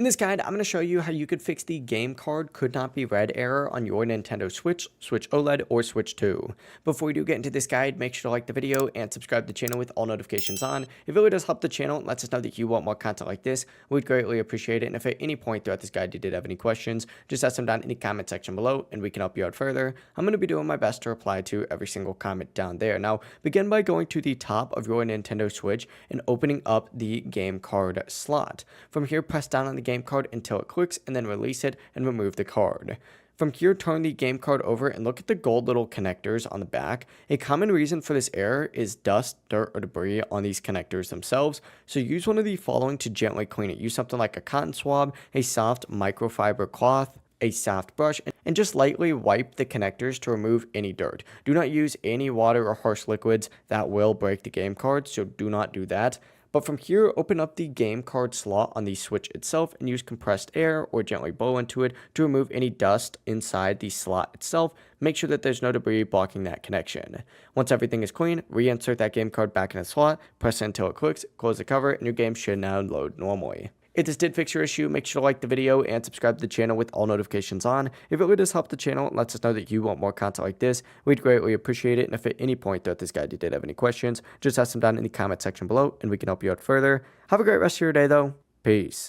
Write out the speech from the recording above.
In this guide, I'm going to show you how you could fix the game card could not be read error on your Nintendo Switch, Switch OLED, or Switch 2. Before we do get into this guide, make sure to like the video and subscribe to the channel with all notifications on. It really does help the channel and lets us know that you want more content like this. We'd greatly appreciate it. And if at any point throughout this guide you did have any questions, just ask them down in the comment section below and we can help you out further. I'm going to be doing my best to reply to every single comment down there. Now, begin by going to the top of your Nintendo Switch and opening up the game card slot. From here, press down on the game card until it clicks and then release it and remove the card. From here, turn the game card over and look at the gold little connectors on the back. A common reason for this error is dust, dirt, or debris on these connectors themselves, so use one of the following to gently clean it. Use something like a cotton swab, a soft microfiber cloth, a soft brush, and just lightly wipe the connectors to remove any dirt. Do not use any water or harsh liquids. That will break the game card, so do not do that. But from here, open up the game card slot on the Switch itself and use compressed air or gently blow into it to remove any dust inside the slot itself. Make sure that there's no debris blocking that connection. Once everything is clean, reinsert that game card back in the slot, press it until it clicks, close the cover, and your game should now load normally. If this did fix your issue, make sure to like the video and subscribe to the channel with all notifications on. If it really does help the channel and lets us know that you want more content like this, we'd greatly appreciate it. And if at any point throughout this guide you did have any questions, just ask them down in the comment section below and we can help you out further. Have a great rest of your day though. Peace.